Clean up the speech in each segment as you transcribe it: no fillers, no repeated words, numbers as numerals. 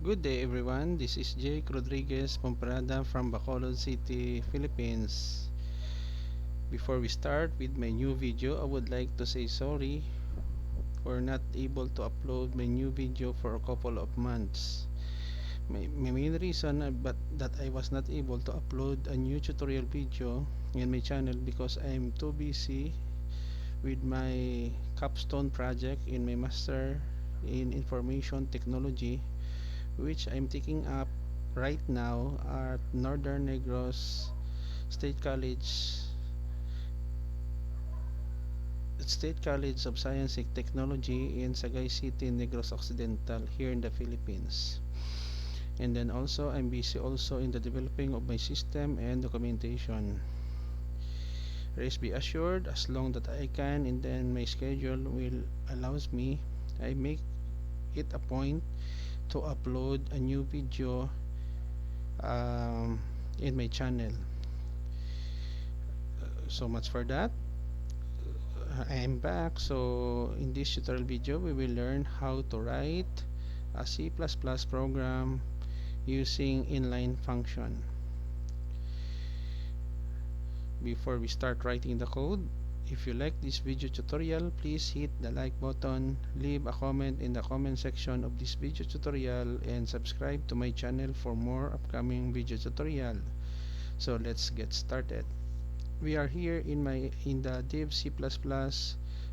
Good day everyone, this is Jake Rodriguez Pomperada from Bacolod City, Philippines. Before we start with my new video, I would like to say sorry for not able to upload my new video for a couple of months. My main reason that I was not able to upload a new tutorial video in my channel because I am too busy with my capstone project in my master in information technology, which I'm taking up right now at Northern Negros State College of Science and Technology in Sagay City, Negros Occidental, here in the Philippines. And then also I'm busy also in the developing of my system and documentation. Rest be assured, as long that I can and then my schedule will allows me, I make it a point to upload a new video um, in my channel. So much for that. I am back. So in this tutorial video we will learn how to write a C++ program using inline function. Before we start writing the code, if you like this video tutorial, please hit the like button, leave a comment in the comment section of this video tutorial, and subscribe to my channel for more upcoming video tutorial. So let's get started. We are here in the div C++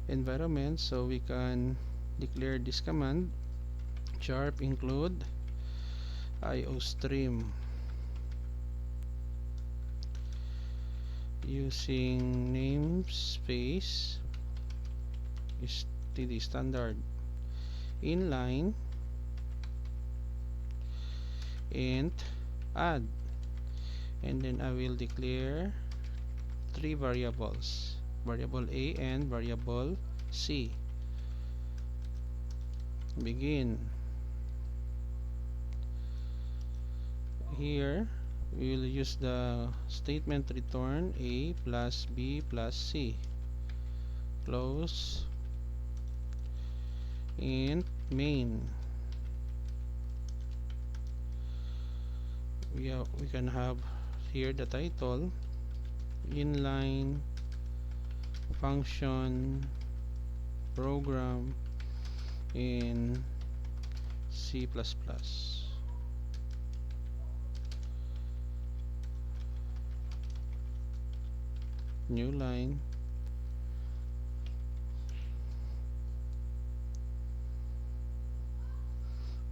environment, so we can declare this command sharp include iostream using namespace std standard inline int add, and then I will declare three variables, variable a and variable c. Begin. Here we will use the statement return a plus b plus c. Close int main. We can have here the title inline function program in C++. New line,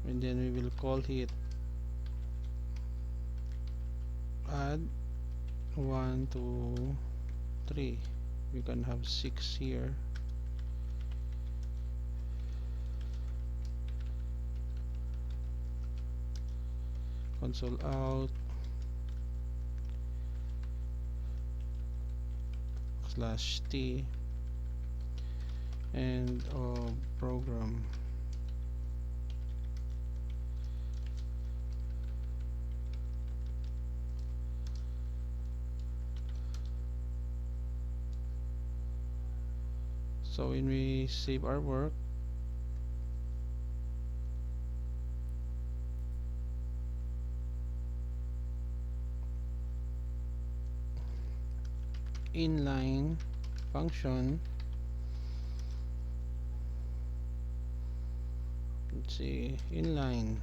and then we will call it add 1 2 3. We can have 6 here. Console out /t and program. So when we save our work, inline function, let's see, inline.cpp,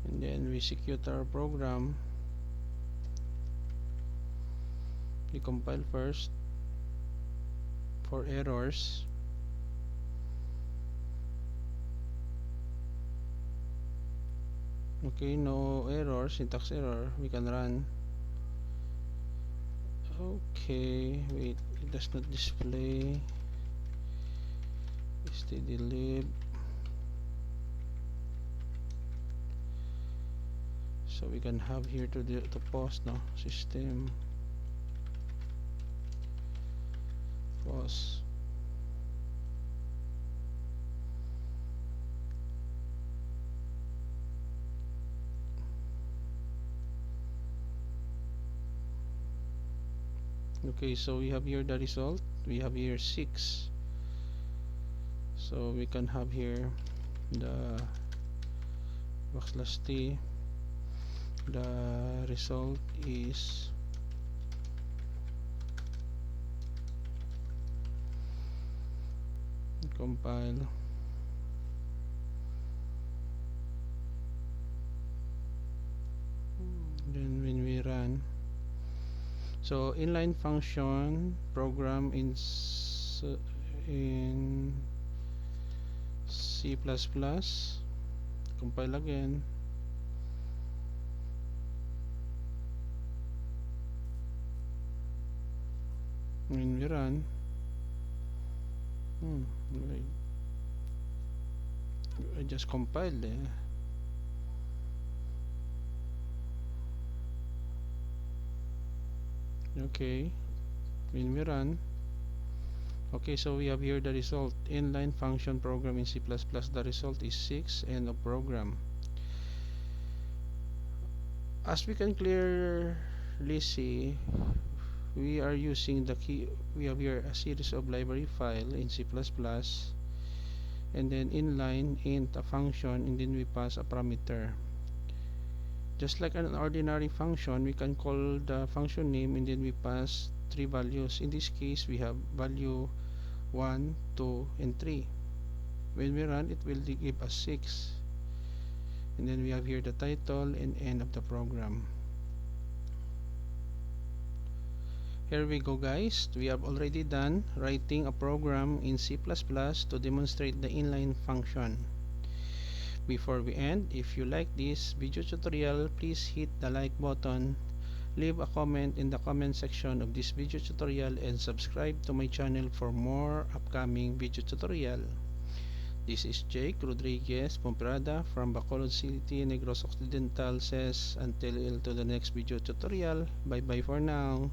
and then we execute our program. We compile first for errors. Okay, no error, syntax error. We can run. Okay, wait, it does not display. stdlib. So we can have here to pause, no, system pause. Okay, so we have here the result. We have here 6. So we can have here the \t, the result is compile, then when we run, so inline function program in C++, compile again, when we run, wait, I just compiled okay, when we run, okay, so we have here the result, inline function program in C++, the result is 6, end of program. As we can clearly see, we are using the key, we have here a series of library file in C++, and then inline int a function, and then we pass a parameter. Just like an ordinary function, we can call the function name and then we pass 3 values. In this case, we have value 1, 2, and 3. When we run, it will give us 6. And then we have here the title and end of the program. Here we go, guys. We have already done writing a program in C++ to demonstrate the inline function. Before we end, if you like this video tutorial, please hit the like button, leave a comment in the comment section of this video tutorial, and subscribe to my channel for more upcoming video tutorial. This is Jake Rodriguez Pomperada from Bacolod City, Negros Occidental says until to the next video tutorial. Bye bye for now.